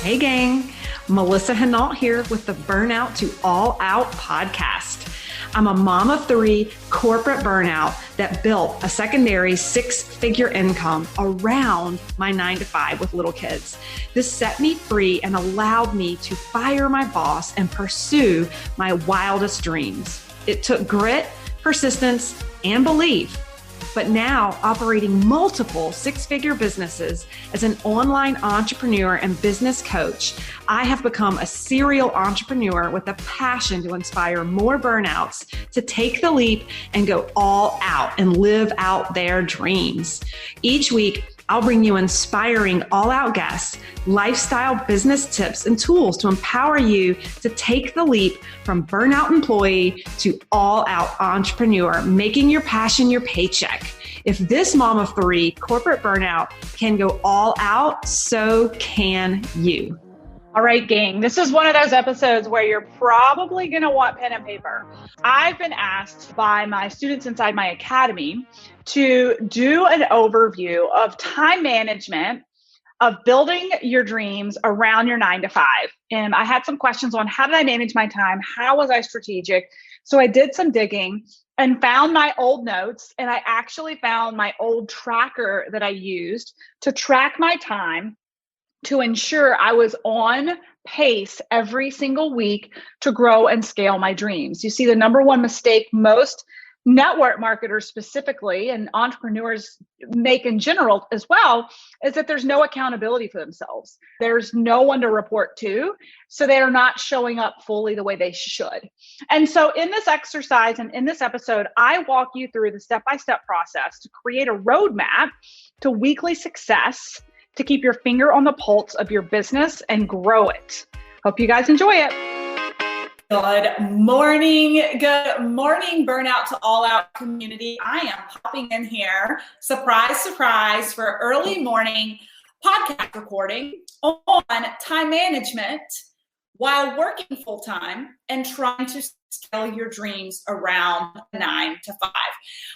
Hey gang, Melissa Hinault here with the Burnout to All Out podcast. I'm a mom of three, corporate burnout that built a secondary six-figure income around my 9 to 5 with little kids. This set me free and allowed me to fire my boss and pursue my wildest dreams. It took grit, persistence, and belief. But now, operating multiple six-figure businesses as an online entrepreneur and business coach, I have become a serial entrepreneur with a passion to inspire more burnouts to take the leap and go all out and live out their dreams. Each week, I'll bring you inspiring all-out guests, lifestyle business tips, and tools to empower you to take the leap from burnout employee to all-out entrepreneur, making your passion your paycheck. If this mom of three, corporate burnout, can go all out, so can you. All right, gang, this is one of those episodes where you're probably going to want pen and paper. I've been asked by my students inside my academy to do an overview of time management, of building your dreams around your 9 to 5. And I had some questions on how did I manage my time? How was I strategic? So I did some digging and found my old notes, and I actually found my old tracker that I used to track my time to ensure I was on pace every single week to grow and scale my dreams. You see, the number one mistake most network marketers specifically and entrepreneurs make in general as well is that there's no accountability for themselves. There's no one to report to, so they are not showing up fully the way they should. And so in this exercise and in this episode, I walk you through the step-by-step process to create a roadmap to weekly success to keep your finger on the pulse of your business and grow it. Hope you guys enjoy it. Good morning, Burnout to All Out community. I am popping in here, surprise, surprise, for early morning podcast recording on time management while working full-time and trying to scale your dreams around 9 to 5.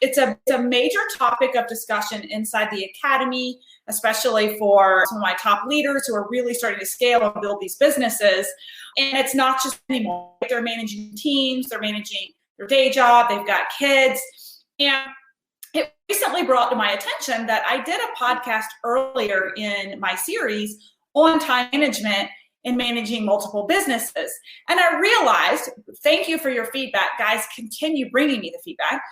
It's a major topic of discussion inside the academy, especially for some of my top leaders who are really starting to scale and build these businesses. And it's not just anymore. They're managing teams, they're managing their day job, they've got kids. And it recently brought to my attention that I did a podcast earlier in my series on time management and managing multiple businesses. And I realized, thank you for your feedback, guys, continue bringing me the feedback,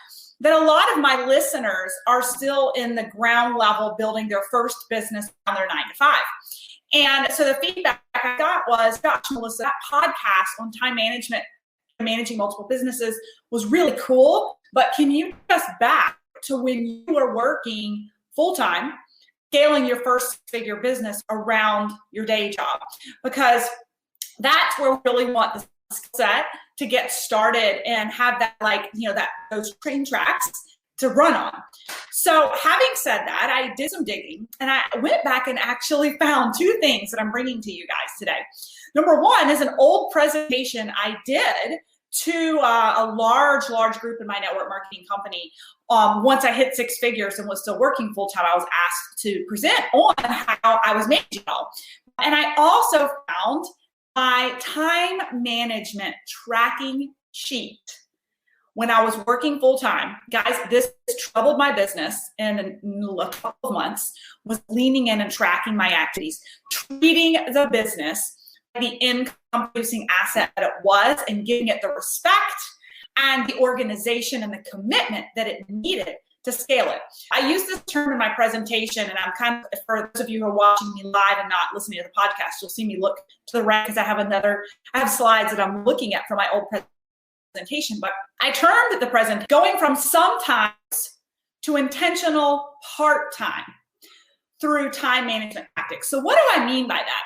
that a lot of my listeners are still in the ground level building their first business on their 9 to 5. And so the feedback I got was, gosh, Melissa, that podcast on time management, managing multiple businesses was really cool, but can you take us back to when you were working full-time, scaling your first figure business around your day job? Because that's where we really want the skill set to get started and have that, those train tracks to run on. So having said that, I did some digging and I went back and actually found two things that I'm bringing to you guys today. Number one is an old presentation I did to a large group in my network marketing company. Once I hit six figures and was still working full time, I was asked to present on how I was managing it all. And I also found my time management tracking sheet when I was working full time. Guys, this troubled my business in a couple of months, was leaning in and tracking my activities, treating the business the income producing asset that it was and giving it the respect and the organization and the commitment that it needed to scale it. I use this term in my presentation, and I'm kind of, for those of you who are watching me live and not listening to the podcast, you'll see me look to the right because I have slides that I'm looking at from my old presentation. But I termed the present going from sometimes to intentional part-time through time management tactics. So what do I mean by that?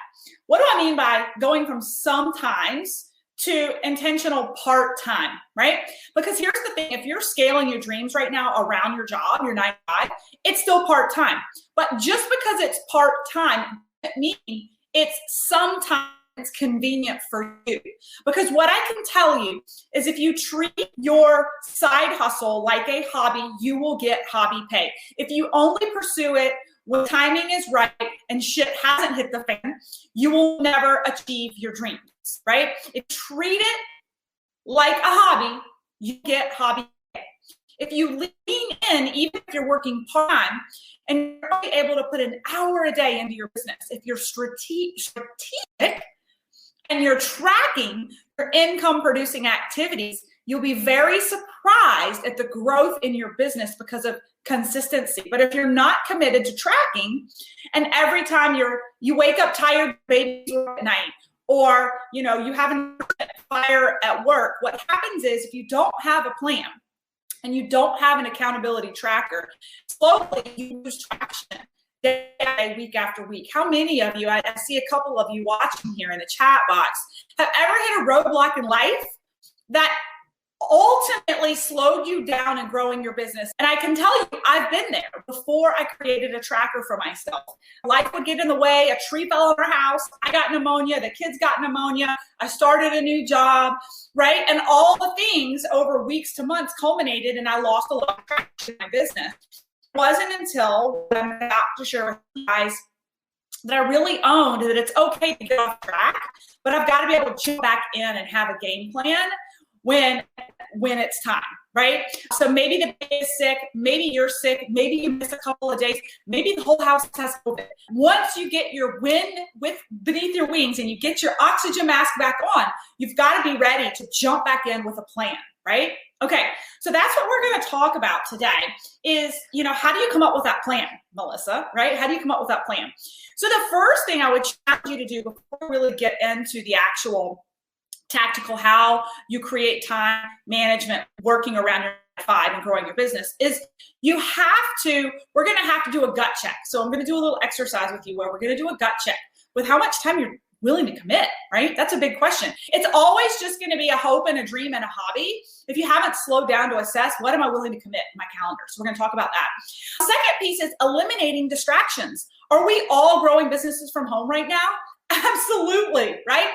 What do I mean by going from sometimes to intentional part-time, right? Because here's the thing, if you're scaling your dreams right now around your job, your 9 to 5, it's still part-time. But just because it's part-time, it means it's sometimes convenient for you. Because what I can tell you is if you treat your side hustle like a hobby, you will get hobby pay. If you only pursue it when timing is right and shit hasn't hit the fan, you will never achieve your dreams, right? If you treat it like a hobby, you get hobby. If you lean in, even if you're working part-time, and you're only able to put an hour a day into your business, if you're strategic and you're tracking your income producing activities, you'll be very surprised at the growth in your business because of consistency. But if you're not committed to tracking, and every time you wake up tired, babies at night, or you have a fire at work, what happens is if you don't have a plan and you don't have an accountability tracker, slowly you lose traction day by day, week after week. How many of you, I see a couple of you watching here in the chat box, have ever hit a roadblock in life that ultimately slowed you down in growing your business? And I can tell you, I've been there before I created a tracker for myself. Life would get in the way. A tree fell on our house. I got pneumonia. The kids got pneumonia. I started a new job, right? And all the things over weeks to months culminated, and I lost a lot of traction in my business. It wasn't until I'm about to share with you guys that I really owned that it's okay to get off track, but I've got to be able to jump back in and have a game plan when it's time, right? So maybe the baby is sick, maybe you're sick, maybe you miss a couple of days, maybe the whole house has COVID. Once you get your wind beneath your wings and you get your oxygen mask back on, you've got to be ready to jump back in with a plan, right? Okay, so that's what we're going to talk about today is, how do you come up with that plan, Melissa, right? How do you come up with that plan? So the first thing I would challenge you to do before we really get into the actual tactical how you create time management working around your 5 and growing your business is we're going to have to do a gut check. So I'm going to do a little exercise with you where we're going to do a gut check with how much time you're willing to commit, right? That's a big question. It's always just going to be a hope and a dream and a hobby if you haven't slowed down to assess what am I willing to commit in my calendar. So we're going to talk about that. The second piece is eliminating distractions. Are we all growing businesses from home right now? Absolutely, right?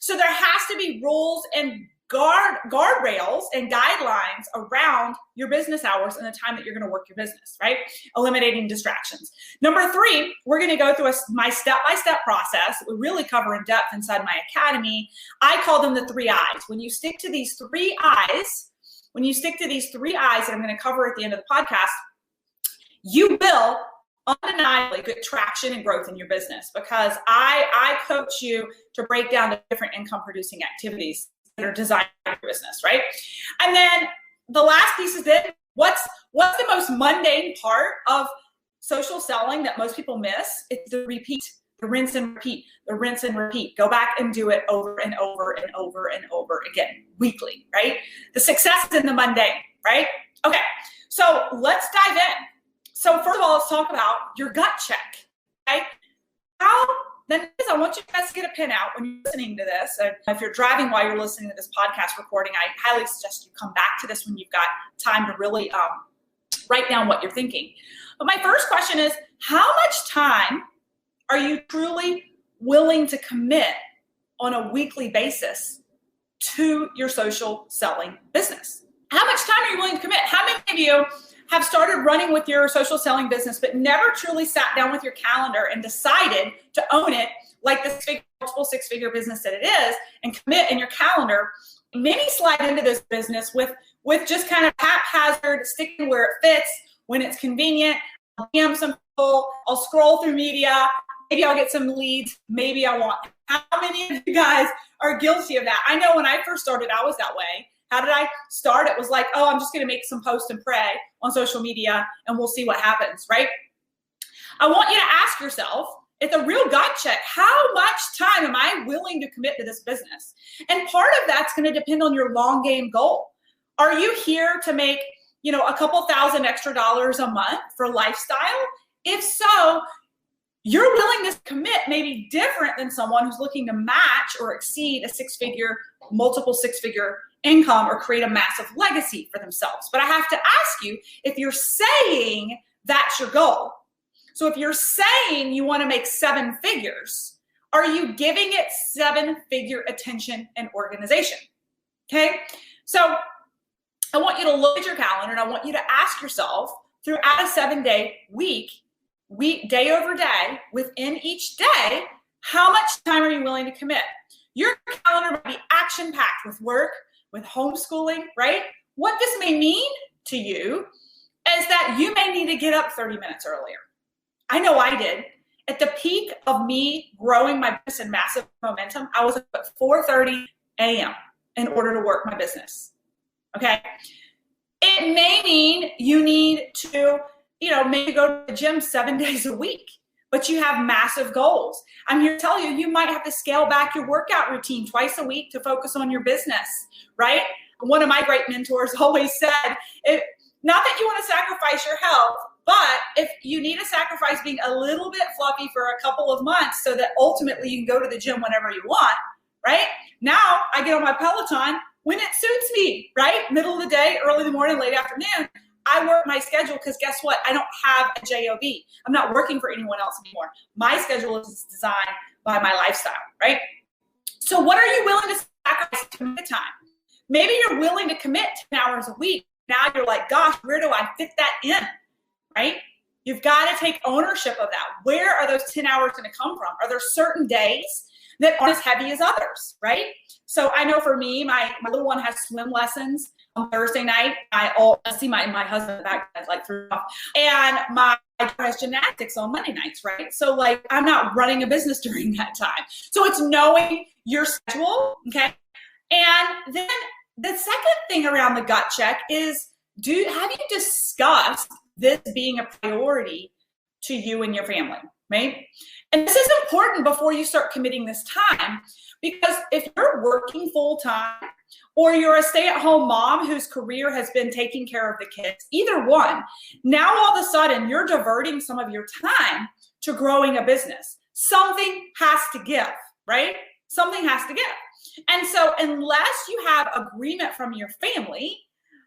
So there has to be rules and guardrails and guidelines around your business hours and the time that you're going to work your business, right? Eliminating distractions. Number 3, we're going to go through my step-by-step process that we really cover in depth inside my academy. I call them the 3 I's. When you stick to these 3 I's that I'm going to cover at the end of the podcast, you will undeniably get traction and growth in your business because I coach you to break down the different income producing activities that are designed for your business, right? And then the last piece is that what's the most mundane part of social selling that most people miss? It's the repeat, the rinse and repeat, the rinse and repeat. Go back and do it over and over and over and over again, weekly, right? The success is in the mundane, right? Okay, so let's dive in. So first of all, let's talk about your gut check, okay? I want you guys to get a pen out when you're listening to this. If you're driving while you're listening to this podcast recording, I highly suggest you come back to this when you've got time to really write down what you're thinking. But my first question is, how much time are you truly willing to commit on a weekly basis to your social selling business? How much time are you willing to commit? How many of you have started running with your social selling business, but never truly sat down with your calendar and decided to own it like this multiple 6-figure business that it is and commit in your calendar? Many slide into this business with just kind of haphazard, sticking where it fits when it's convenient. I'll DM some people, I'll scroll through media, maybe I'll get some leads, maybe I won't. How many of you guys are guilty of that? I know when I first started, I was that way. How did I start? It was like, oh, I'm just going to make some posts and pray on social media and we'll see what happens, right? I want you to ask yourself, it's a real gut check, how much time am I willing to commit to this business? And part of that's going to depend on your long game goal. Are you here to make, a couple $1,000 extra a month for lifestyle? If so, your willingness to commit may be different than someone who's looking to match or exceed a multiple 6-figure income or create a massive legacy for themselves. But I have to ask you, if you're saying that's your goal, so if you're saying you want to make 7 figures, are you giving it 7-figure attention and organization? Okay, so I want you to look at your calendar and I want you to ask yourself throughout a 7-day week, day over day, within each day, how much time are you willing to commit? Your calendar might be action-packed with work, with homeschooling, right? What this may mean to you is that you may need to get up 30 minutes earlier. I know I did. At the peak of me growing my business and massive momentum, I was up at 4:30 a.m. in order to work my business, okay? It may mean you need to, maybe go to the gym 7 days a week, but you have massive goals. I'm here to tell you, you might have to scale back your workout routine twice a week to focus on your business, right? One of my great mentors always said, not that you want to sacrifice your health, but if you need to sacrifice being a little bit fluffy for a couple of months so that ultimately you can go to the gym whenever you want, right? Now I get on my Peloton when it suits me, right? Middle of the day, early in the morning, late afternoon. I work my schedule because guess what? I don't have a job. I'm not working for anyone else anymore. My schedule is designed by my lifestyle, right? So what are you willing to sacrifice to commit time? Maybe you're willing to commit 10 hours a week. Now you're like, gosh, where do I fit that in, right? You've got to take ownership of that. Where are those 10 hours going to come from? Are there certain days that aren't as heavy as others, right? So I know for me, my little one has swim lessons on Thursday night. I see my husband back like threw off, and my daughter has gymnastics on Monday nights, right? So like I'm not running a business during that time. So it's knowing your schedule, okay? And then the second thing around the gut check is, have you discussed this being a priority to you and your family, right? And this is important before you start committing this time, because if you're working full time or you're a stay-at-home mom whose career has been taking care of the kids, either one, now all of a sudden you're diverting some of your time to growing a business. Something has to give, right? Something has to give. And so unless you have agreement from your family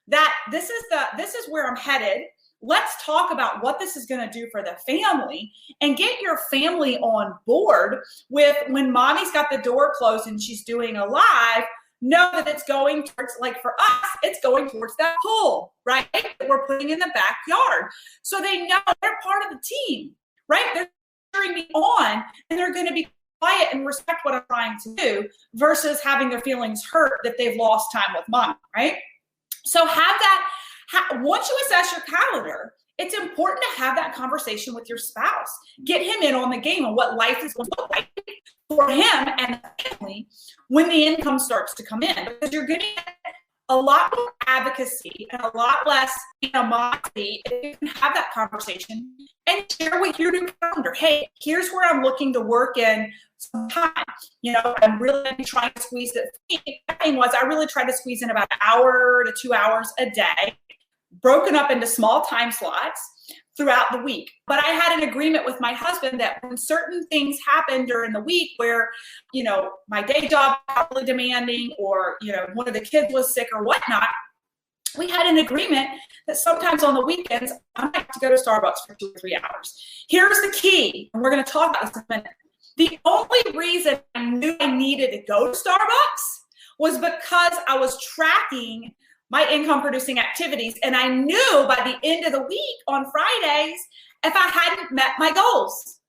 that this is where I'm headed, let's talk about what this is going to do for the family and get your family on board with when mommy's got the door closed and she's doing a live, know that it's going towards, like for us, it's going towards that pool, right? That we're putting in the backyard. So they know they're part of the team, right? They're cheering me on and they're going to be quiet and respect what I'm trying to do versus having their feelings hurt that they've lost time with mom, right? So once you assess your calendar, it's important to have that conversation with your spouse. Get him in on the game and what life is going to look like for him and the family when the income starts to come in, because you're going to get a lot more advocacy and a lot less animosity if you can have that conversation and share with your new calendar. Hey, here's where I'm looking to work in some time. I'm really trying to squeeze it. The thing was, I really tried to squeeze in about an hour to 2 hours a day, broken up into small time slots throughout the week. But I had an agreement with my husband that when certain things happen during the week where, my day job was really demanding or, one of the kids was sick or whatnot, we had an agreement that sometimes on the weekends, I might have to go to Starbucks for 2 or 3 hours. Here's the key, and we're going to talk about this in a minute. The only reason I knew I needed to go to Starbucks was because I was tracking my income producing activities. And I knew by the end of the week on Fridays, if I hadn't met my goals,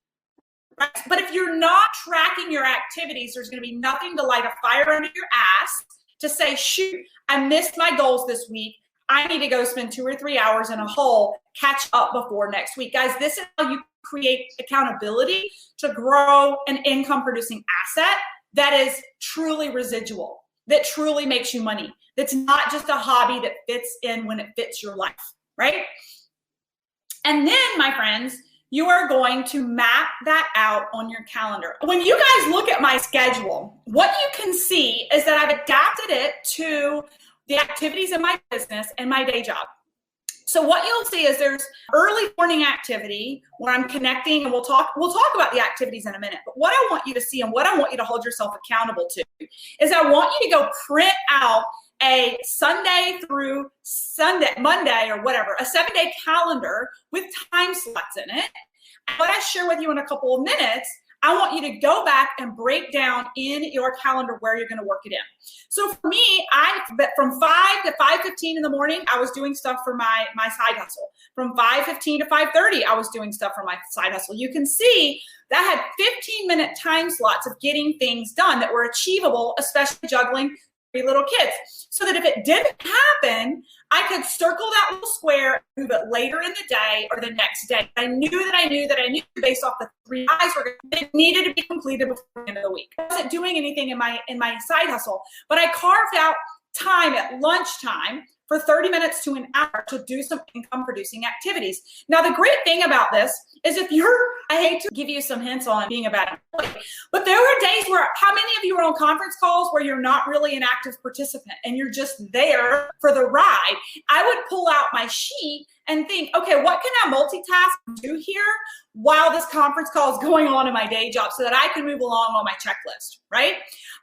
right? But if you're not tracking your activities, there's going to be nothing to light a fire under your ass to say, shoot, I missed my goals this week. I need to go spend 2 or 3 hours in a hole, catch up before next week. Guys, this is how you create accountability to grow an income producing asset that is truly residual, that truly makes you money. That's not just a hobby that fits in when it fits your life, right? And then, my friends, you are going to map that out on your calendar. When you guys look at my schedule, what you can see is that I've adapted it to the activities in my business and my day job. So what you'll see is there's early morning activity where I'm connecting, and we'll talk about the activities in a minute. But what I want you to see and what I want you to hold yourself accountable to is I want you to go print out a Sunday through Sunday, Monday or whatever, a 7-day calendar with time slots in it. And what I share with you in a couple of minutes, I want you to go back and break down in your calendar where you're going to work it in. So for me, from 5 to 5:15 in the morning, I was doing stuff for my side hustle. From 5:15 to 5:30, I was doing stuff for my side hustle. You can see that had 15-minute time slots of getting things done that were achievable, especially juggling 3 little kids. So that if it didn't happen, I could circle that little square, move it later in the day or the next day. I knew based off the 3 eyes that needed to be completed before the end of the week. I wasn't doing anything in my side hustle, but I carved out time at lunchtime for 30 minutes to an hour to do some income producing activities. Now, the great thing about this is I hate to give you some hints on being a bad employee, but there were days where, how many of you are on conference calls where you're not really an active participant and you're just there for the ride? I would pull out my sheet and think, okay, what can I multitask do here while this conference call is going on in my day job so that I can move along on my checklist, right?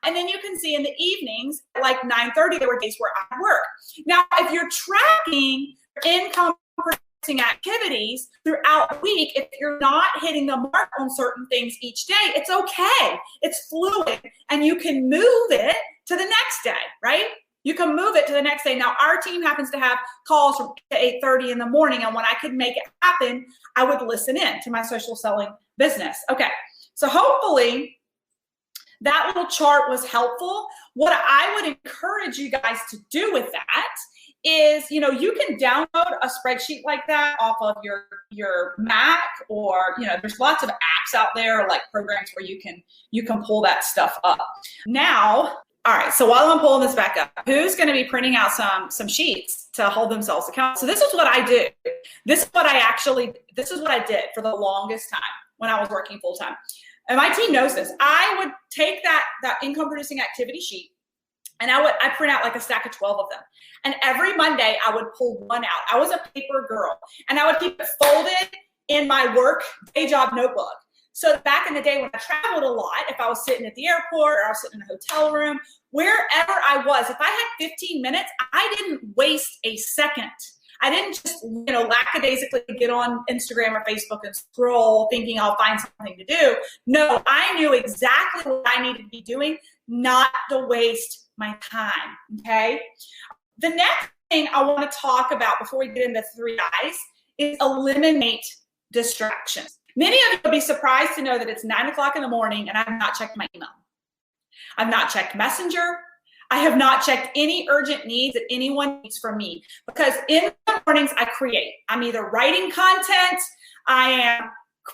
And then you can see in the evenings, like 9:30, there were days where I work. Now, if you're tracking income producing activities throughout the week, if you're not hitting the mark on certain things each day, it's okay. It's fluid, and you can move it to the next day, right? You can move it to the next day. Now, our team happens to have calls from 8 to 8:30 in the morning, and when I could make it happen, I would listen in to my social selling business. Okay, so hopefully that little chart was helpful. What I would encourage you guys to do with that is, you can download a spreadsheet like that off of your Mac, or, there's lots of apps out there, like programs where you can pull that stuff up. Now, all right, so while I'm pulling this back up, who's going to be printing out some sheets to hold themselves accountable? So this is what I do. This is what I did for the longest time when I was working full time. And my team knows this. I would take that income producing activity sheet, and I print out like a stack of 12 of them. And every Monday I would pull one out. I was a paper girl, and I would keep it folded in my work day job notebook. So back in the day when I traveled a lot, if I was sitting at the airport or I was sitting in a hotel room, wherever I was, if I had 15 minutes, I didn't waste a second. I didn't just, lackadaisically get on Instagram or Facebook and scroll thinking I'll find something to do. No, I knew exactly what I needed to be doing, not to waste my time, okay? The next thing I want to talk about before we get into 3 eyes is eliminate distractions. Many of you will be surprised to know that it's 9 o'clock in the morning and I have not checked my email. I've not checked Messenger. I have not checked any urgent needs that anyone needs from me, because in the mornings I create. I'm either writing content, I am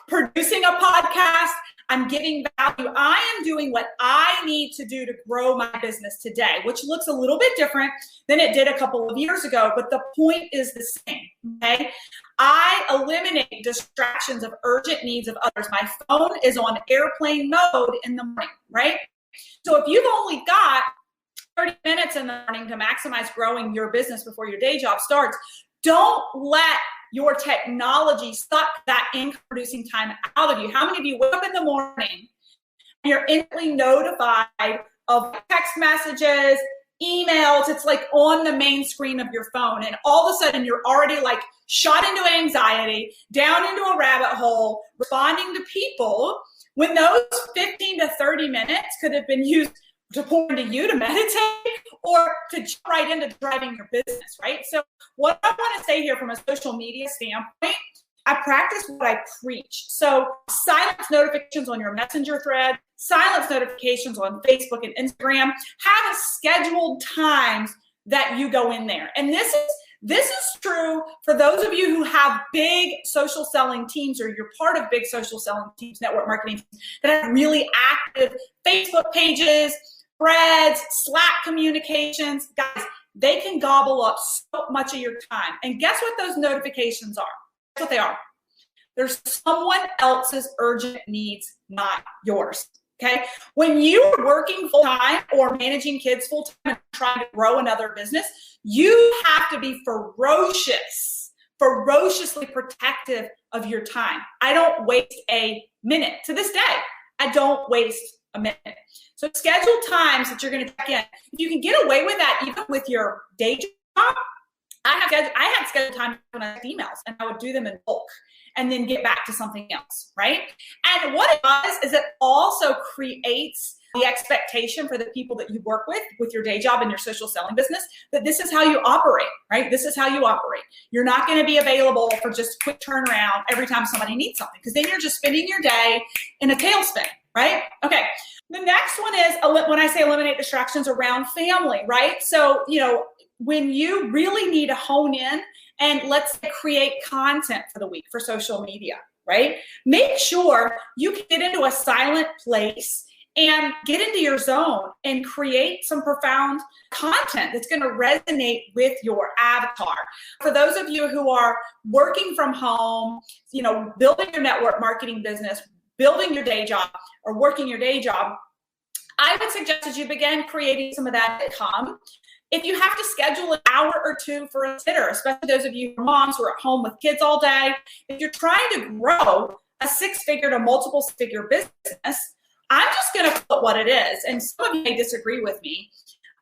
producing a podcast, I'm giving value. I am doing what I need to do to grow my business today, which looks a little bit different than it did a couple of years ago, but the point is the same, okay? I eliminate distractions of urgent needs of others. My phone is on airplane mode in the morning, right? So if you've only got 30 minutes in the morning to maximize growing your business before your day job starts, don't let your technology suck that income producing time out of you. How many of you wake up in the morning and you're instantly notified of text messages, emails? It's like on the main screen of your phone, and all of a sudden you're already like shot into anxiety, down into a rabbit hole, responding to people, when those 15 to 30 minutes could have been used to pour into you to meditate or to jump right into driving your business, right? So what I want to say here from a social media standpoint, I practice what I preach. So silence notifications on your Messenger thread, silence notifications on Facebook and Instagram, have scheduled times that you go in there. And this is true for those of you who have big social selling teams, or you're part of big social selling teams, network marketing teams that have really active Facebook pages, threads, Slack communications. Guys, they can gobble up so much of your time. And guess what those notifications are? Guess what they are? There's someone else's urgent needs, not yours. Okay? When you're working full-time or managing kids full-time and trying to grow another business, you have to be ferociously protective of your time. I don't waste a minute. To this day, I don't waste a minute. So schedule times that you're going to check in. If you can get away with that, even with your day job, I had scheduled time when I had emails, and I would do them in bulk. and then get back to something else, right? And what it does is it also creates the expectation for the people that you work with your day job and your social selling business, that this is how you operate, right? This is how you operate. You're not going to be available for just quick turnaround every time somebody needs something, because then you're just spending your day in a tailspin, right? Okay. The next one is, when I say eliminate distractions around family, right? So, when you really need to hone in and let's say create content for the week for social media, right? Make sure you can get into a silent place and get into your zone and create some profound content that's going to resonate with your avatar. For those of you who are working from home, building your network marketing business, building your day job or working your day job, I would suggest that you begin creating some of that income. If you have to schedule an hour or two for a sitter, especially those of you moms who are at home with kids all day, if you're trying to grow a six-figure to multiple-figure business, I'm just going to put what it is. And some of you may disagree with me,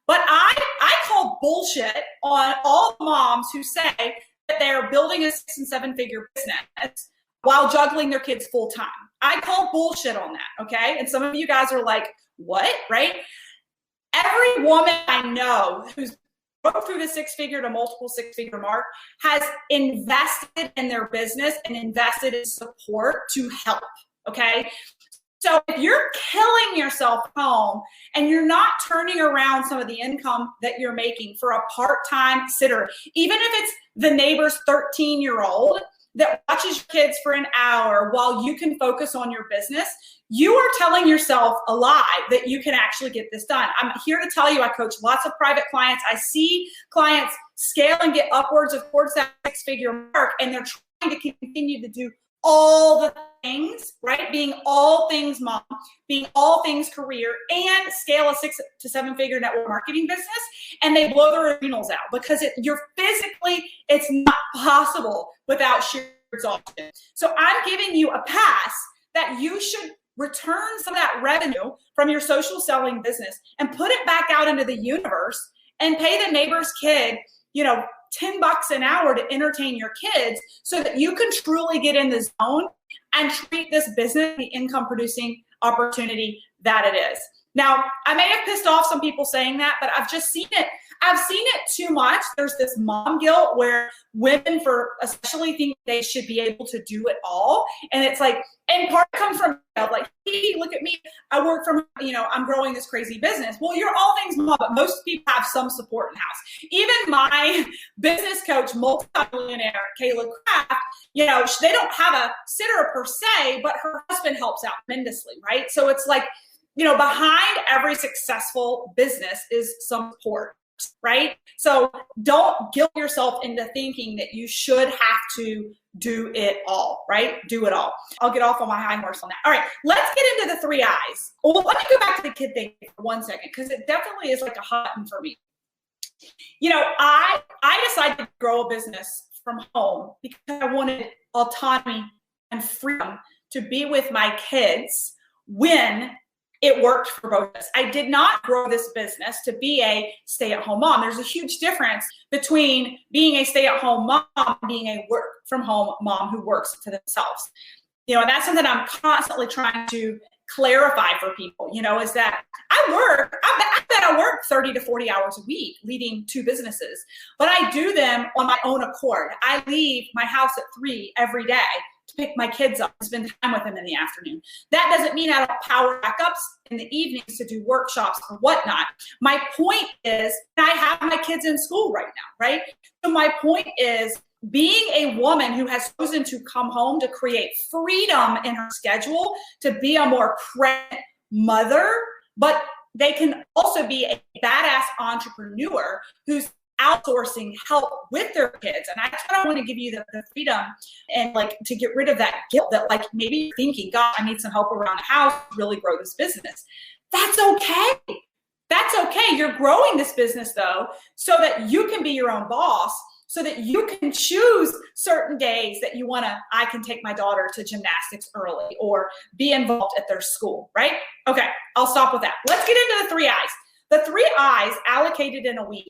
but I call bullshit on all moms who say that they're building a 6- and 7-figure business while juggling their kids full time. I call bullshit on that, okay? And some of you guys are like, what, right? Every woman I know who's broke through the 6-figure to multiple 6-figure mark has invested in their business and invested in support to help, okay? So if you're killing yourself home and you're not turning around some of the income that you're making for a part-time sitter, even if it's the neighbor's 13-year-old that watches your kids for an hour while you can focus on your business, you are telling yourself a lie that you can actually get this done. I'm here to tell you, I coach lots of private clients. I see clients scale and get upwards of towards that 6-figure mark, and they're trying to continue to do all the things, right? Being all things mom, being all things career, and scale a 6- to 7-figure network marketing business, and they blow their adrenals out because it's not possible without sheer exhaustion. So I'm giving you a pass that you should return some of that revenue from your social selling business and put it back out into the universe and pay the neighbor's kid, $10 an hour to entertain your kids so that you can truly get in the zone and treat this business the income producing opportunity that it is. Now, I may have pissed off some people saying that, but I've just seen it. I've seen it too much. There's this mom guilt where women especially think they should be able to do it all. And it's like, and part comes from like, hey, look at me. I work from, I'm growing this crazy business. Well, you're all things mom, but most people have some support in the house. Even my business coach, multi-millionaire, Kayla Kraft, they don't have a sitter per se, but her husband helps out tremendously, right? So it's like, behind every successful business is some support, right? So don't guilt yourself into thinking that you should have to do it all, right? Do it all. I'll get off on my high horse on that. All right, let's get into the 3 I's. Well, let me go back to the kid thing for 1 second, because it definitely is like a hot one for me. I decided to grow a business from home because I wanted autonomy and freedom to be with my kids when it worked for both of us. I did not grow this business to be a stay-at-home mom. There's a huge difference between being a stay-at-home mom and being a work-from-home mom who works for themselves. And that's something I'm constantly trying to clarify for people, is that I bet I work 30 to 40 hours a week leading 2 businesses, but I do them on my own accord. I leave my house at 3 every day to pick my kids up and spend time with them in the afternoon. That doesn't mean I don't power backups in the evenings to do workshops or whatnot. My point is, I have my kids in school right now, right? So my point is, being a woman who has chosen to come home to create freedom in her schedule, to be a more present mother, but they can also be a badass entrepreneur who's outsourcing help with their kids. And that's what I want to give you the freedom and to get rid of that guilt that maybe you're thinking, God, I need some help around the house to really grow this business. That's okay. That's okay. You're growing this business though, so that you can be your own boss, so that you can choose certain days that I can take my daughter to gymnastics early or be involved at their school, right? Okay, I'll stop with that. Let's get into the 3 I's. The 3 I's allocated in a week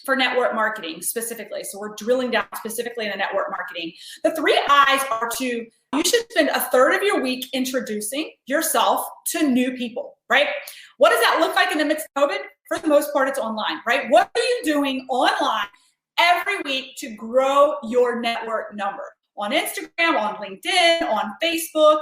for network marketing specifically. So we're drilling down specifically in the network marketing. The 3 I's are you should spend a third of your week introducing yourself to new people, right? What does that look like in the midst of COVID? For the most part, it's online, right? What are you doing online every week to grow your network number? On Instagram, on LinkedIn, on Facebook,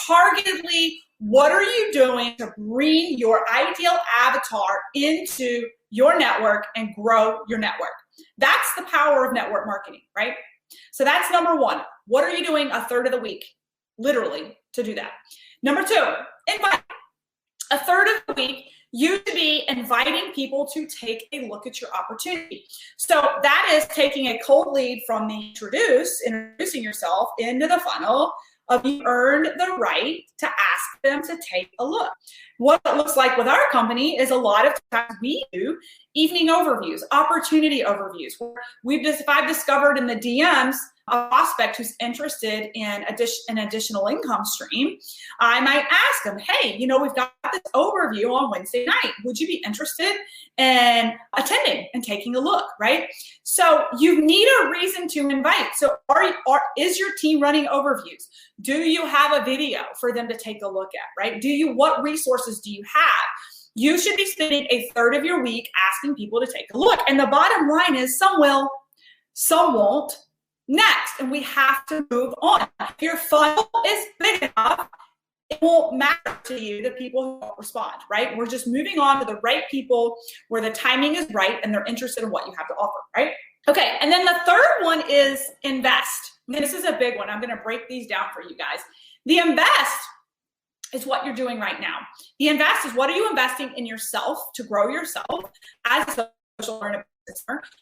targetedly, what are you doing to bring your ideal avatar into your network and grow your network? That's the power of network marketing, right? So that's number 1. What are you doing a third of the week, literally, to do that? Number 2, invite. A third of the week, you should be inviting people to take a look at your opportunity. So that is taking a cold lead from the introducing yourself into the funnel of you earned the right to ask them to take a look. What it looks like with our company is a lot of times we do evening overviews, opportunity overviews. If I've discovered in the DMs a prospect who's interested in an additional income stream, I might ask them, hey, we've got this overview on Wednesday night. Would you be interested in attending and taking a look, right? So you need a reason to invite. So is your team running overviews? Do you have a video for them to take a look at, right? What resources do you have? You should be spending a third of your week asking people to take a look. And the bottom line is some will, some won't. Next, and we have to move on. If your funnel is big enough, it won't matter to you the people who won't respond, right? We're just moving on to the right people where the timing is right and they're interested in what you have to offer, right? Okay, and then the third one is invest. And this is a big one. I'm going to break these down for you guys. The invest is what you're doing right now. The invest is what are you investing in yourself to grow yourself as a social learner,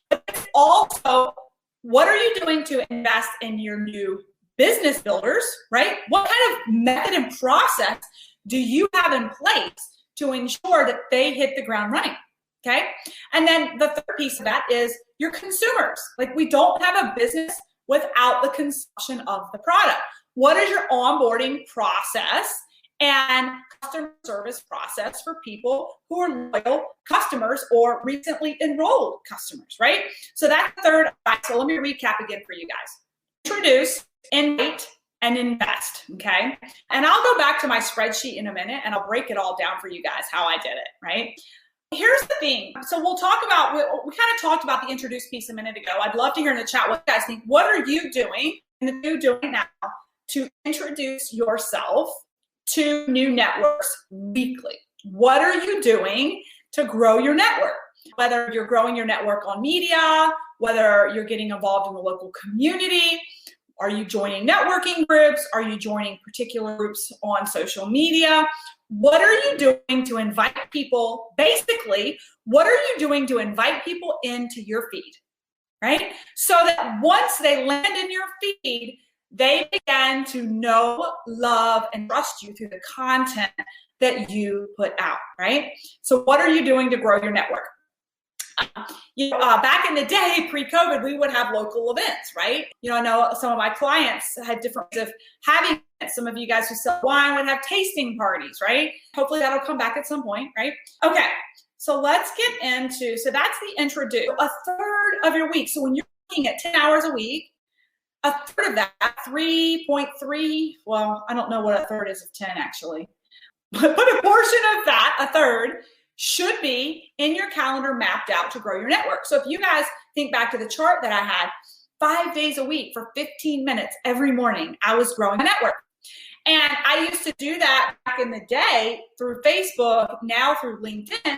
but it's also what are you doing to invest in your new business builders, right? What kind of method and process do you have in place to ensure that they hit the ground running, okay? And then the third piece of that is your consumers. Like we don't have a business without the consumption of the product. What is your onboarding process and customer service process for people who are loyal customers or recently enrolled customers, right? So that's the third. So let me recap again for you guys. Introduce, invite, and invest, okay? And I'll go back to my spreadsheet in a minute and I'll break it all down for you guys how I did it, right? Here's the thing. So we kind of talked about the introduce piece a minute ago. I'd love to hear in the chat what you guys think. What are you doing and you doing now to introduce yourself to new networks weekly? What are you doing to grow your network? Whether you're growing your network on media, whether you're getting involved in the local community, are you joining networking groups? Are you joining particular groups on social media? What are you doing to invite people? Basically, what are you doing to invite people into your feed, right? So that once they land in your feed, they begin to know, love, and trust you through the content that you put out, right? So what are you doing to grow your network? Back in the day, pre-COVID, we would have local events, right? I know some of my clients had different ways of having it. Some of you guys who sell wine would have tasting parties, right? Hopefully that'll come back at some point, right? Okay, so let's get into, so that's the introduce, a third of your week. So when you're looking at 10 hours a week, a third of that, 3.3, well, I don't know what a third is of 10 actually, but a portion of that, a third, should be in your calendar mapped out to grow your network. So if you guys think back to the chart that I had, 5 days a week for 15 minutes every morning, I was growing a network. And I used to do that back in the day through Facebook, now through LinkedIn.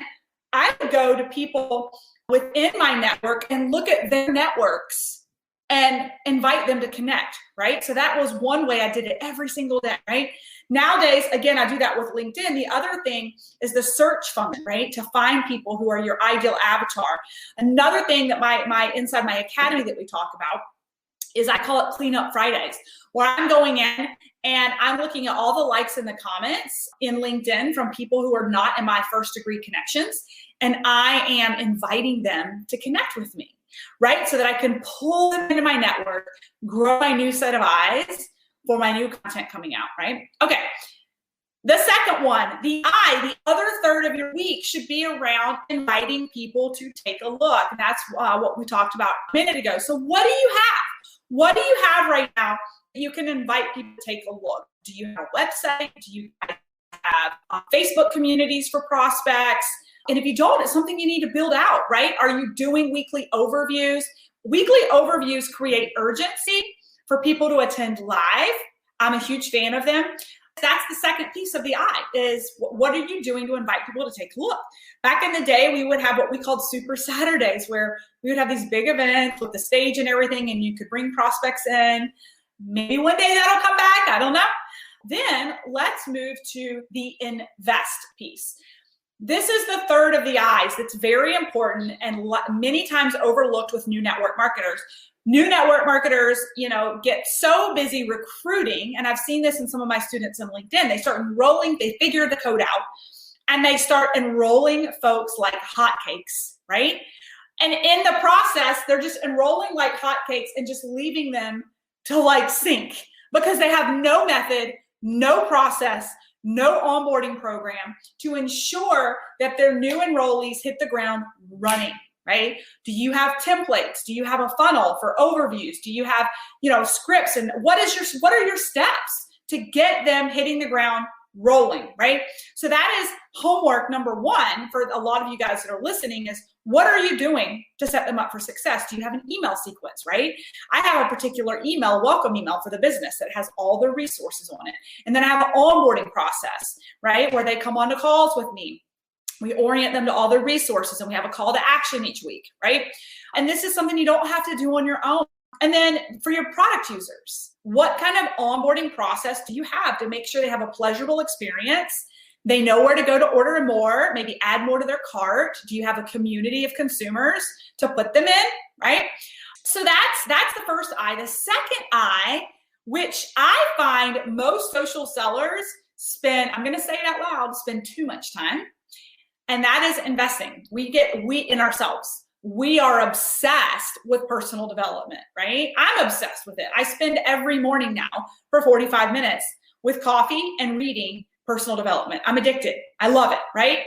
I would go to people within my network and look at their networks and invite them to connect, right? So that was one way I did it every single day, right? Nowadays, again, I do that with LinkedIn. The other thing is the search function, right? To find people who are your ideal avatar. Another thing that my inside my academy that we talk about is I call it Cleanup Fridays, where I'm going in and I'm looking at all the likes and the comments in LinkedIn from people who are not in my first degree connections. And I am inviting them to connect with me, right? So that I can pull them into my network, grow my new set of eyes for my new content coming out, right? Okay. The second one, the other third of your week should be around inviting people to take a look. And that's what we talked about a minute ago. So what do you have? What do you have right now that you can invite people to take a look? Do you have a website? Do you have Facebook communities for prospects? And if you don't, it's something you need to build out, right? Are you doing weekly overviews? Weekly overviews create urgency for people to attend live. I'm a huge fan of them. That's the second piece of the I is what are you doing to invite people to take a look? Back in the day, we would have what we called Super Saturdays, where we would have these big events with the stage and everything, and you could bring prospects in. Maybe one day that'll come back. I don't know. Then let's move to the invest piece. This is the third of the I's that's very important and many times overlooked with new network marketers. New network marketers, get so busy recruiting, and I've seen this in some of my students in LinkedIn. They start enrolling, they figure the code out, and they start enrolling folks like hotcakes, right? And in the process, they're just enrolling like hotcakes and just leaving them to sink because they have no method, no process, no onboarding program to ensure that their new enrollees hit the ground running. Right? Do you have templates? Do you have a funnel for overviews? Do you have, scripts? And what are your steps to get them hitting the ground rolling, right? So that is homework number one for a lot of you guys that are listening is what are you doing to set them up for success? Do you have an email sequence, right? I have a particular welcome email for the business that has all the resources on it. And then I have an onboarding process, right? Where they come on to calls with me. We orient them to all the resources and we have a call to action each week, right? And this is something you don't have to do on your own. And then for your product users, what kind of onboarding process do you have to make sure they have a pleasurable experience? They know where to go to order more, maybe add more to their cart. Do you have a community of consumers to put them in, right? So that's the first I. The second I, which I find most social sellers I'm going to say it out loud, spend too much time. And that is investing. We in ourselves. We are obsessed with personal development, right? I'm obsessed with it. I spend every morning now for 45 minutes with coffee and reading personal development. I'm addicted. I love it, right?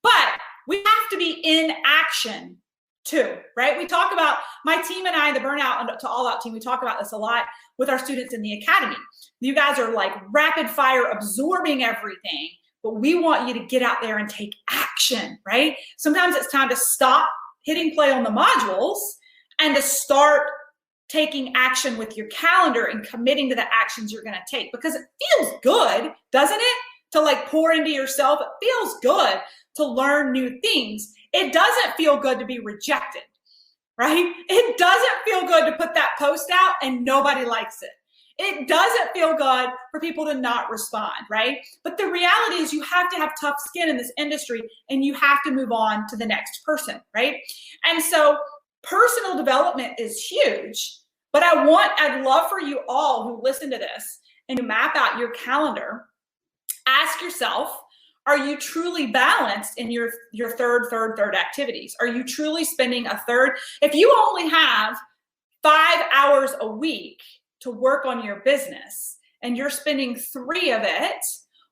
But we have to be in action too, right? We talk about my team and I, the Burnout to All Out team, we talk about this a lot with our students in the academy. You guys are rapid fire absorbing everything. But we want you to get out there and take action, right? Sometimes it's time to stop hitting play on the modules and to start taking action with your calendar and committing to the actions you're going to take because it feels good, doesn't it? To pour into yourself. It feels good to learn new things. It doesn't feel good to be rejected, right? It doesn't feel good to put that post out and nobody likes it. It doesn't feel good for people to not respond, right? But the reality is you have to have tough skin in this industry and you have to move on to the next person, right? And so personal development is huge, but I'd love for you all who listen to this and to map out your calendar, ask yourself, are you truly balanced in your third activities? Are you truly spending a third? If you only have 5 hours a week to work on your business and you're spending 3 of it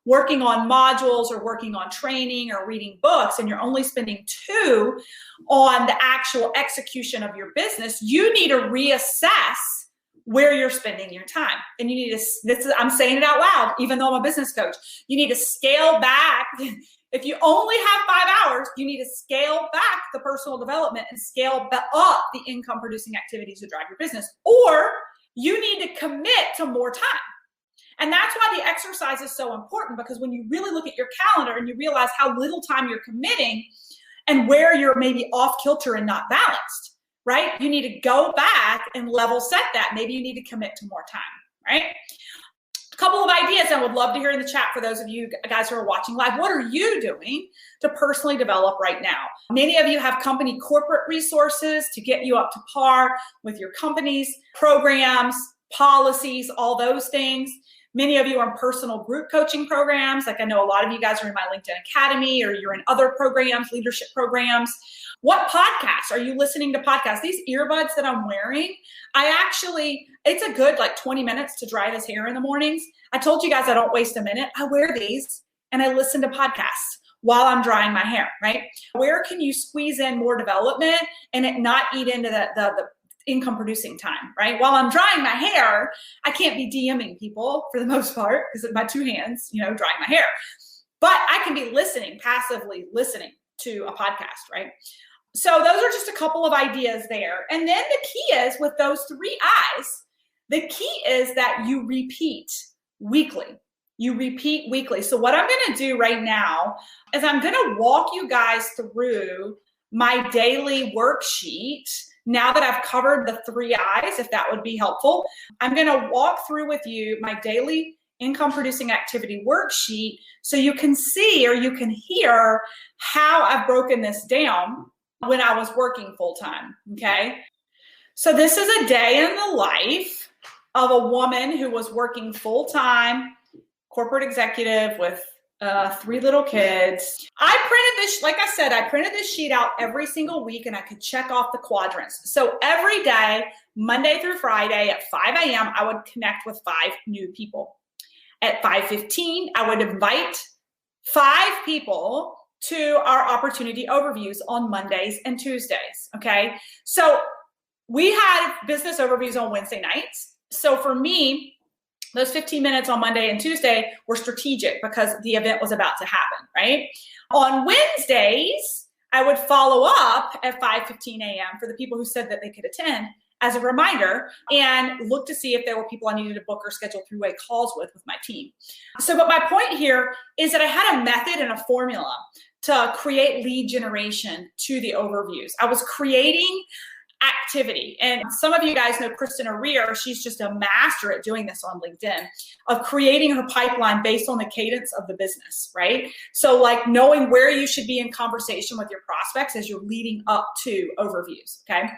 working on modules or working on training or reading books and you're only spending 2 on the actual execution of your business, you need to reassess where you're spending your time. And you need to, I'm saying it out loud, even though I'm a business coach, you need to scale back. If you only have 5 hours, you need to scale back the personal development and scale up the income producing activities to drive your business, or you need to commit to more time. And that's why the exercise is so important, because when you really look at your calendar and you realize how little time you're committing and where you're maybe off kilter and not balanced, right? You need to go back and level set that. Maybe you need to commit to more time, right? A couple of ideas I would love to hear in the chat for those of you guys who are watching live. What are you doing to personally develop right now? Many of you have company corporate resources to get you up to par with your company's programs, policies, all those things. Many of you are in personal group coaching programs. I know a lot of you guys are in my LinkedIn Academy or you're in other programs, leadership programs. What podcasts are you listening to podcasts? These earbuds that I'm wearing, it's a good 20 minutes to dry this hair in the mornings. I told you guys I don't waste a minute. I wear these and I listen to podcasts while I'm drying my hair, right? Where can you squeeze in more development and it not eat into the income producing time, right? While I'm drying my hair, I can't be DMing people for the most part because of my two hands, drying my hair. But I can be passively listening to a podcast, right? So those are just a couple of ideas there. And then the key is with those 3 I's, the key is that you repeat weekly. You repeat weekly. So what I'm going to do right now is I'm going to walk you guys through my daily worksheet. Now that I've covered the 3 I's, if that would be helpful, I'm going to walk through with you my daily income producing activity worksheet so you can see or you can hear how I've broken this down when I was working full time. Okay. So this is a day in the life of a woman who was working full time, corporate executive with 3 little kids. I printed this sheet out every single week and I could check off the quadrants. So every day, Monday through Friday at 5 a.m., I would connect with 5 new people. At 5:15, I would invite 5 people to our opportunity overviews on Mondays and Tuesdays. Okay. So we had business overviews on Wednesday nights. So for me, those 15 minutes on Monday and Tuesday were strategic because the event was about to happen, right? On Wednesdays, I would follow up at 5:15 a.m. for the people who said that they could attend as a reminder and look to see if there were people I needed to book or schedule three-way calls with my team. But my point here is that I had a method and a formula to create lead generation to the overviews. I was creating activity. And some of you guys know Kristen Arir. She's just a master at doing this on LinkedIn, of creating her pipeline based on the cadence of the business, right? So like knowing where you should be in conversation with your prospects as you're leading up to overviews, okay?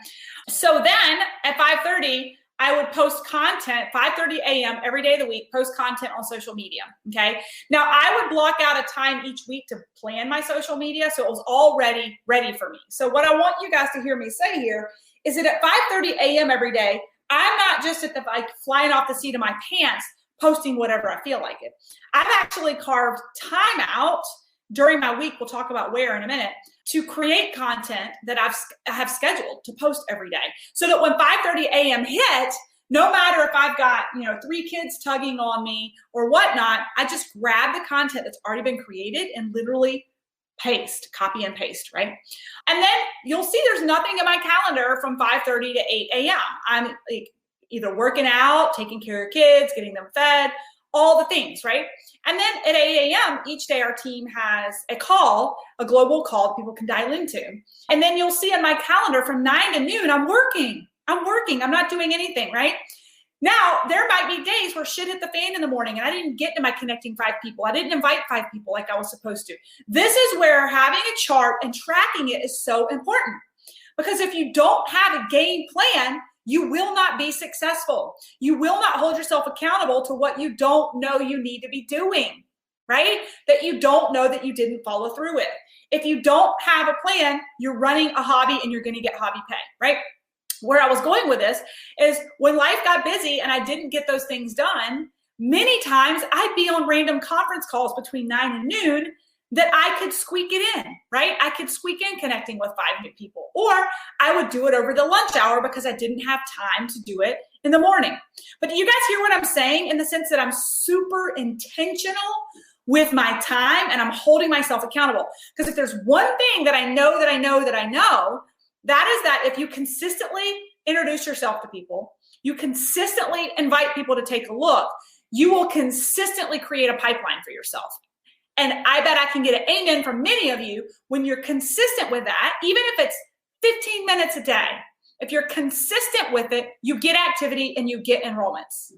So then at 5:30, I would post content, 5:30 a.m. every day of the week, post content on social media, okay? Now, I would block out a time each week to plan my social media, so it was all ready for me. So what I want you guys to hear me say here is that at 5:30 a.m. every day, I'm not just at the flying off the seat of my pants, posting whatever I feel like it. I've actually carved time out during my week, we'll talk about where in a minute, to create content that I have scheduled to post every day. So that when 5:30 a.m. hit, no matter if I've got 3 kids tugging on me or whatnot, I just grab the content that's already been created and literally copy and paste, right? And then you'll see there's nothing in my calendar from 5:30 to 8 a.m. I'm either working out, taking care of kids, getting them fed, all the things, right? And then at 8 a.m. each day, our team has a global call that people can dial into. And then you'll see on my calendar from 9 to noon, I'm working. I'm not doing anything, right? Now, there might be days where shit hit the fan in the morning and I didn't get to my connecting 5 people. I didn't invite 5 people like I was supposed to. This is where having a chart and tracking it is so important. Because if you don't have a game plan, you will not be successful. You will not hold yourself accountable to what you don't know you need to be doing, right? That you don't know that you didn't follow through with. If you don't have a plan, you're running a hobby and you're going to get hobby pay, right? Where I was going with this is when life got busy and I didn't get those things done, many times I'd be on random conference calls between 9 and noon that I could squeak it in, right? I could squeak in connecting with 5 new people, or I would do it over the lunch hour because I didn't have time to do it in the morning. But do you guys hear what I'm saying in the sense that I'm super intentional with my time and I'm holding myself accountable? Because if there's one thing that I know, that is that if you consistently introduce yourself to people, you consistently invite people to take a look, you will consistently create a pipeline for yourself. And I bet I can get an amen from many of you when you're consistent with that, even if it's 15 minutes a day. If you're consistent with it, you get activity and you get enrollments.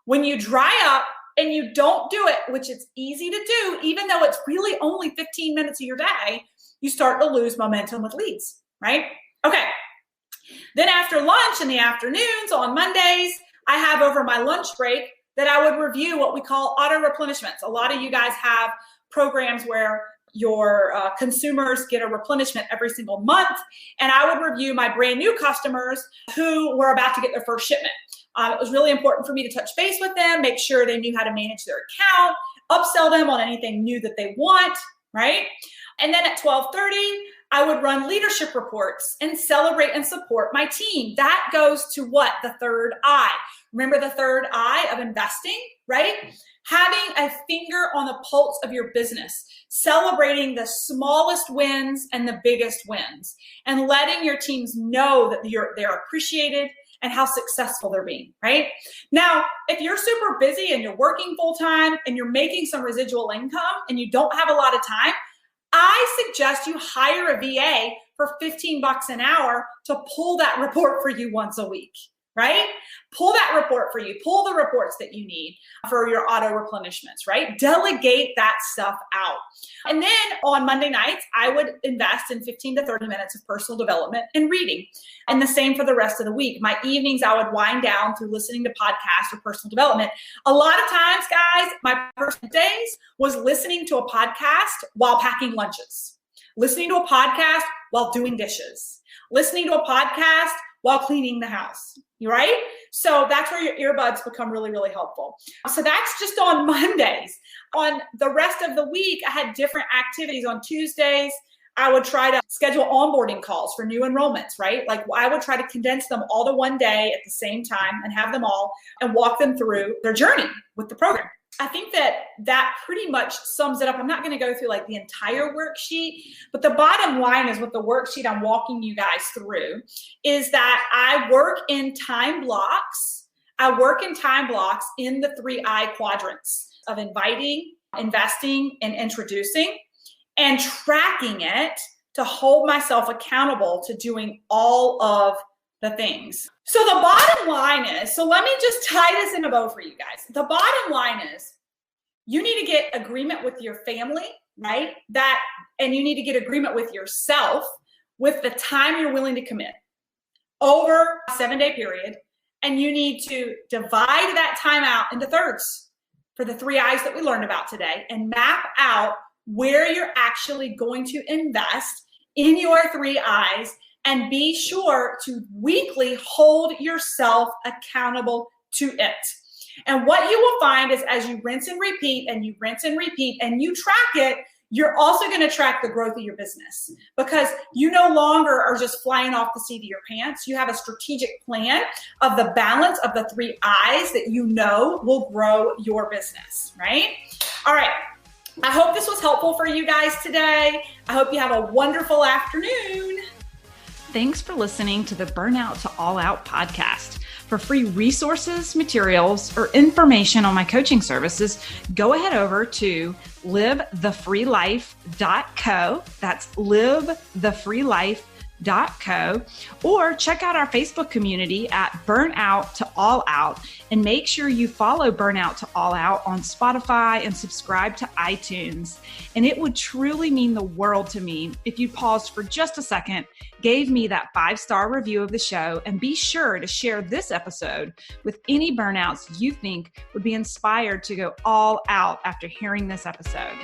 When you dry up and you don't do it, which it's easy to do, even though it's really only 15 minutes of your day, you start to lose momentum with leads, right? Okay. Then after lunch in the afternoons on Mondays, I have over my lunch break that I would review what we call auto replenishments. A lot of you guys have programs where your consumers get a replenishment every single month. And I would review my brand new customers who were about to get their first shipment. It was really important for me to touch base with them, make sure they knew how to manage their account, upsell them on anything new that they want, right? And then at 12:30, I would run leadership reports and celebrate and support my team. That goes to what? The third I. Remember the third I of investing, right? Having a finger on the pulse of your business, celebrating the smallest wins and the biggest wins, and letting your teams know that they're appreciated and how successful they're being, right? Now, if you're super busy and you're working full time and you're making some residual income and you don't have a lot of time, I suggest you hire a VA for $15 an hour to pull that report for you once a week, right? Pull that report for you. Pull the reports that you need for your auto replenishments, right? Delegate that stuff out. And then on Monday nights, I would invest in 15 to 30 minutes of personal development and reading. And the same for the rest of the week. My evenings, I would wind down through listening to podcasts or personal development. A lot of times, guys, my personal days was listening to a podcast while packing lunches, listening to a podcast while doing dishes, listening to a podcast while cleaning the house, right? So that's where your earbuds become really, really helpful. So that's just on Mondays. On the rest of the week, I had different activities. On Tuesdays, I would try to schedule onboarding calls for new enrollments, right? Like I would try to condense them all to one day at the same time and have them all and walk them through their journey with the program. I think that pretty much sums it up. I'm not going to go through like the entire worksheet, but the bottom line is with the worksheet I'm walking you guys through is that I work in time blocks. I work in time blocks in the 3I quadrants of inviting, investing, and introducing, and tracking it to hold myself accountable to doing all of the things. So the bottom line is, so let me just tie this in a bow for you guys. The bottom line is you need to get agreement with your family, right? And you need to get agreement with yourself with the time you're willing to commit over a 7-day period. And you need to divide that time out into thirds for the 3 I's that we learned about today and map out where you're actually going to invest in your 3 I's. And be sure to weekly hold yourself accountable to it. And what you will find is as you rinse and repeat and you rinse and repeat and you track it, you're also going to track the growth of your business because you no longer are just flying off the seat of your pants. You have a strategic plan of the balance of the 3 I's that you know will grow your business, right? All right. I hope this was helpful for you guys today. I hope you have a wonderful afternoon. Thanks for listening to the Burnout to All Out podcast. For free resources, materials, or information on my coaching services, go ahead over to livethefreelife.co. That's livethefreelife.co. Or check out our Facebook community at Burnout to All Out and make sure you follow Burnout to All Out on Spotify and subscribe to iTunes. And it would truly mean the world to me if you paused for just a second, gave me that 5-star review of the show, and be sure to share this episode with any burnouts you think would be inspired to go all out after hearing this episode.